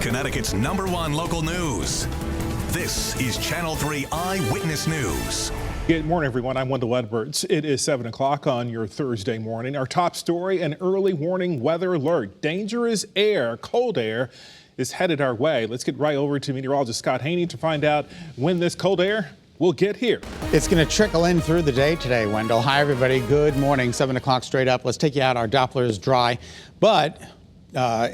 Connecticut's #1 local news. This is Channel 3 Eyewitness News. Good morning, everyone. I'm Wendell. It is 7 o'clock on your Thursday morning. Our top story, an early warning weather alert. Dangerous air, cold air, is headed our way. Let's get right over to meteorologist Scot Haney to find out when this cold air will get here. It's going to trickle in through the day today, Wendell. Hi, everybody. Good morning. 7 o'clock straight up. Let's take you out. Our Doppler is dry, but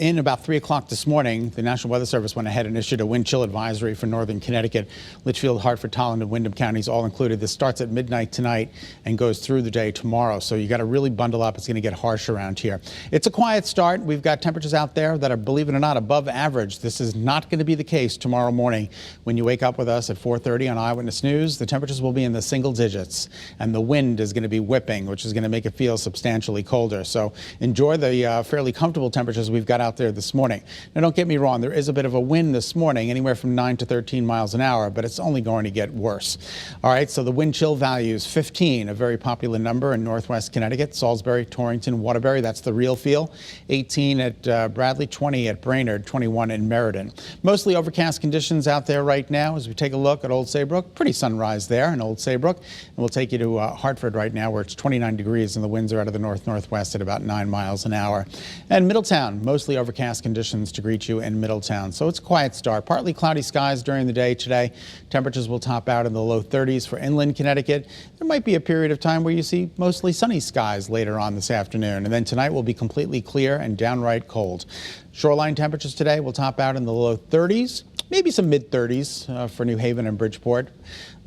in about 3 o'clock this morning, the National Weather Service went ahead and issued a wind chill advisory for northern Connecticut. Litchfield, Hartford, Tolland, and Windham counties all included. This starts at midnight tonight and goes through the day tomorrow. So you got to really bundle up. It's going to get harsh around here. It's a quiet start. We've got temperatures out there that are, believe it or not, above average. This is not going to be the case tomorrow morning. When you wake up with us at 4:30 on Eyewitness News, the temperatures will be in the single digits, and the wind is going to be whipping, which is going to make it feel substantially colder. So enjoy the fairly comfortable temperatures we've got out there this morning. Now, don't get me wrong, there is a bit of a wind this morning, anywhere from 9 to 13 miles an hour, but it's only going to get worse. All right, so the wind chill values 15, a very popular number in northwest Connecticut, Salisbury, Torrington, Waterbury, that's the real feel. 18 at Bradley, 20 at Brainerd, 21 in Meriden. Mostly overcast conditions out there right now as we take a look at Old Saybrook. Pretty sunrise there in Old Saybrook. And we'll take you to Hartford right now, where it's 29 degrees and the winds are out of the north-northwest at about 9 miles an hour. And Middletown, mostly overcast conditions to greet you in Middletown. So it's a quiet start. Partly cloudy skies during the day today. Temperatures will top out in the low 30s for inland Connecticut. There might be a period of time where you see mostly sunny skies later on this afternoon. And then tonight will be completely clear and downright cold. Shoreline temperatures today will top out in the low 30s, maybe some mid 30s for New Haven and Bridgeport.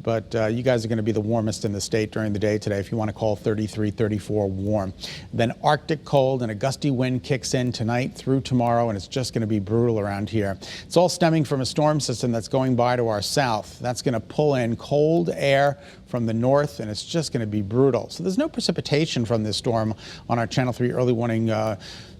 But you guys are going to be the warmest in the state during the day today, if you want to call 33, 34 warm. Then Arctic cold and a gusty wind kicks in tonight through tomorrow, and it's just going to be brutal around here. It's all stemming from a storm system that's going by to our south. That's going to pull in cold air from the north, and it's just going to be brutal. So there's no precipitation from this storm on our Channel 3 early warning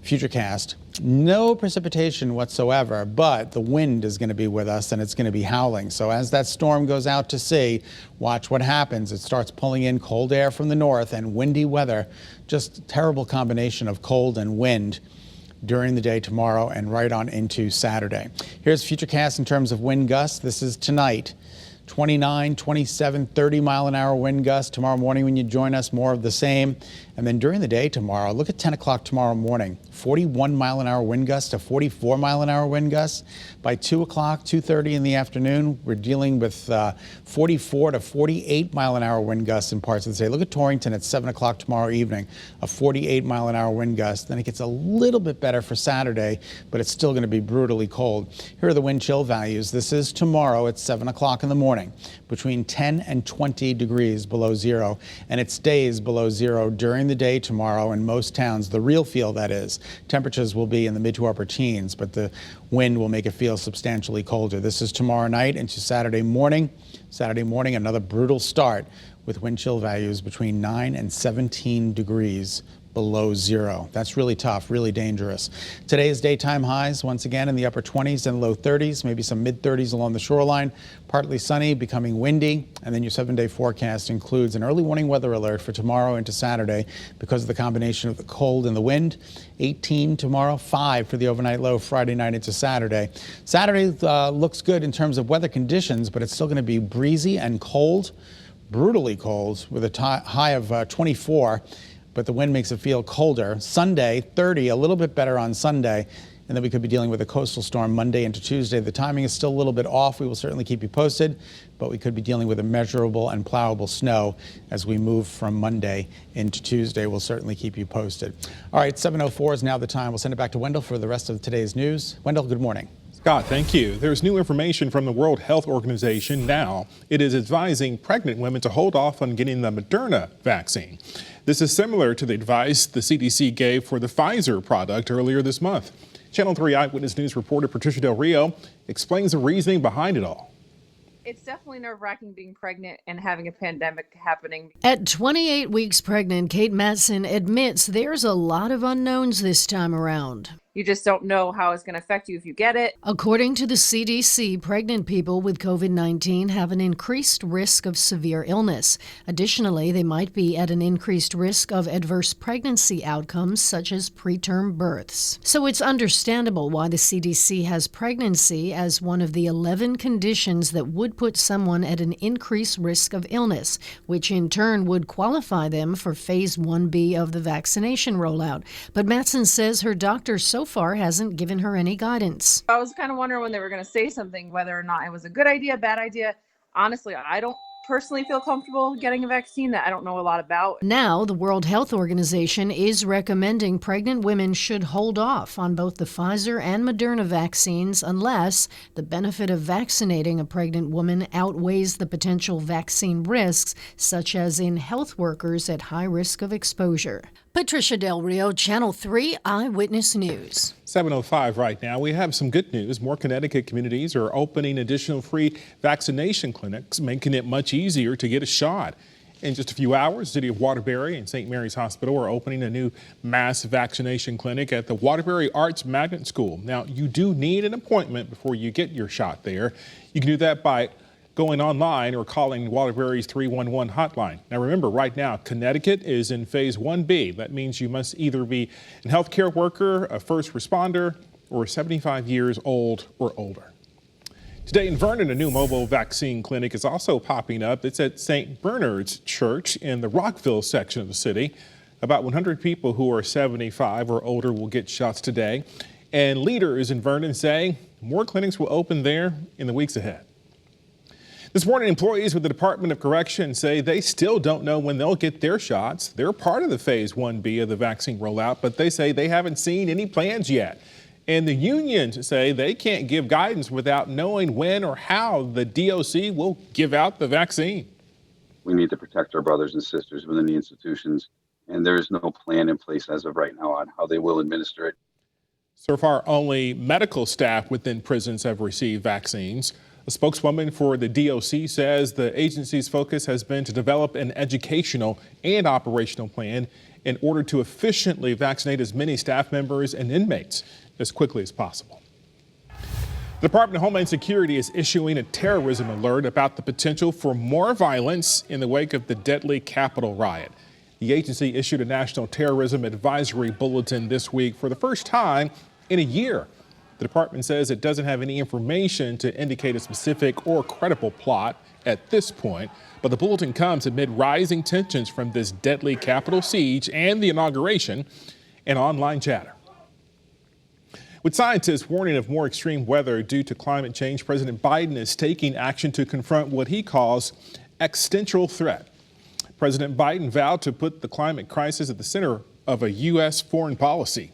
futurecast. No precipitation whatsoever, but the wind is going to be with us and it's going to be howling. So as that storm goes out to sea, watch what happens. It starts pulling in cold air from the north and windy weather. Just a terrible combination of cold and wind during the day tomorrow and right on into Saturday. Here's futurecast in terms of wind gusts. This is tonight. 29, 27, 30 mile an hour wind gusts. Tomorrow morning when you join us, more of the same. And then during the day tomorrow, look at 10 o'clock tomorrow morning, 41 mile an hour wind gusts to 44 mile an hour wind gusts. By 2 o'clock, 2:30 in the afternoon, we're dealing with 44 to 48 mile an hour wind gusts in parts of the day. Look at Torrington at 7 o'clock tomorrow evening, a 48 mile an hour wind gust. Then it gets a little bit better for Saturday, but it's still going to be brutally cold. Here are the wind chill values. This is tomorrow at 7 o'clock in the morning, between 10 and 20 degrees below zero, and it stays below zero during the day tomorrow in most towns, the real feel that is. Temperatures will be in the mid to upper teens, but the wind will make it feel substantially colder. This is tomorrow night into Saturday morning. Saturday morning, another brutal start with wind chill values between 9 and 17 degrees below zero. That's really tough, really dangerous. Today's daytime highs, once again, in the upper 20s and low 30s, maybe some mid 30s along the shoreline. Partly sunny, becoming windy. And then your 7-day forecast includes an early warning weather alert for tomorrow into Saturday because of the combination of the cold and the wind. 18 tomorrow, 5 for the overnight low Friday night into Saturday. Saturday looks good in terms of weather conditions, but it's still going to be breezy and cold, brutally cold, with a high of 24. But the wind makes it feel colder. Sunday, 30, a little bit better on Sunday. And then we could be dealing with a coastal storm Monday into Tuesday. The timing is still a little bit off. We will certainly keep you posted, but we could be dealing with immeasurable and plowable snow as we move from Monday into Tuesday. We'll certainly keep you posted. All right, 7:04 is now the time. We'll send it back to Wendell for the rest of today's news. Wendell, good morning. Scott, thank you. There's new information from the World Health Organization now. It is advising pregnant women to hold off on getting the Moderna vaccine. This is similar to the advice the CDC gave for the Pfizer product earlier this month. Channel 3 Eyewitness News reporter Patricia Del Rio explains the reasoning behind it all. It's definitely nerve-wracking being pregnant and having a pandemic happening. At 28 weeks pregnant, Kate Matson admits there's a lot of unknowns this time around. You just don't know how it's going to affect you if you get it. According to the CDC, pregnant people with COVID-19 have an increased risk of severe illness. Additionally, they might be at an increased risk of adverse pregnancy outcomes such as preterm births. So it's understandable why the CDC has pregnancy as one of the 11 conditions that would put someone at an increased risk of illness, which in turn would qualify them for Phase 1B of the vaccination rollout. But Matson says her doctor so far hasn't given her any guidance. I was kind of wondering when they were going to say something, whether or not it was a good idea, bad idea. Honestly, I don't personally feel comfortable getting a vaccine that I don't know a lot about. Now, the World Health Organization is recommending pregnant women should hold off on both the Pfizer and Moderna vaccines unless the benefit of vaccinating a pregnant woman outweighs the potential vaccine risks, such as in health workers at high risk of exposure. Patricia Del Rio, Channel 3 Eyewitness News. 7:05 right now. We have some good news. More Connecticut communities are opening additional free vaccination clinics, making it much easier to get a shot. In just a few hours, the City of Waterbury and St. Mary's Hospital are opening a new mass vaccination clinic at the Waterbury Arts Magnet School. Now, you do need an appointment before you get your shot there. You can do that by going online or calling Waterbury's 311 hotline. Now remember, right now, Connecticut is in Phase 1B. That means you must either be a healthcare worker, a first responder, or 75 years old or older. Today in Vernon, a new mobile vaccine clinic is also popping up. It's at St. Bernard's Church in the Rockville section of the city. About 100 people who are 75 or older will get shots today. And leaders in Vernon say more clinics will open there in the weeks ahead. This morning, employees with the Department of Corrections say they still don't know when they'll get their shots. They're part of the Phase 1B of the vaccine rollout, but they say they haven't seen any plans yet. And the unions say they can't give guidance without knowing when or how the DOC will give out the vaccine. We need to protect our brothers and sisters within the institutions, and there is no plan in place as of right now on how they will administer it. So far, only medical staff within prisons have received vaccines. A spokeswoman for the DOC says the agency's focus has been to develop an educational and operational plan in order to efficiently vaccinate as many staff members and inmates as quickly as possible. The Department of Homeland Security is issuing a terrorism alert about the potential for more violence in the wake of the deadly Capitol riot. The agency issued a national terrorism advisory bulletin this week for the first time in a year. The department says it doesn't have any information to indicate a specific or credible plot at this point, but the bulletin comes amid rising tensions from this deadly Capitol siege and the inauguration and online chatter. With scientists warning of more extreme weather due to climate change, President Biden is taking action to confront what he calls existential threat. President Biden vowed to put the climate crisis at the center of a U.S. foreign policy.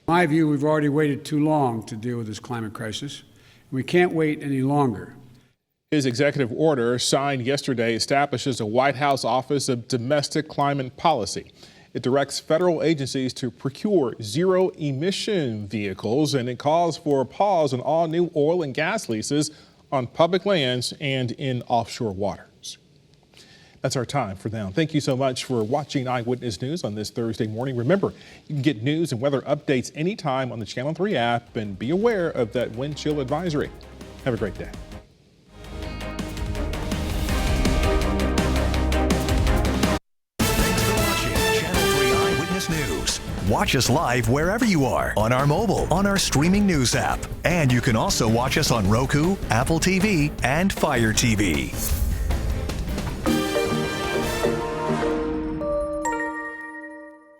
In my view, we've already waited too long to deal with this climate crisis. We can't wait any longer. His executive order, signed yesterday, establishes a White House Office of Domestic Climate Policy. It directs federal agencies to procure zero-emission vehicles, and it calls for a pause on all new oil and gas leases on public lands and in offshore waters. That's our time for now. Thank you so much for watching Eyewitness News on this Thursday morning. Remember, you can get news and weather updates anytime on the Channel 3 app, and be aware of that wind chill advisory. Have a great day. Thanks for watching Channel 3 Eyewitness News. Watch us live wherever you are on our mobile, on our streaming news app. And you can also watch us on Roku, Apple TV, and Fire TV.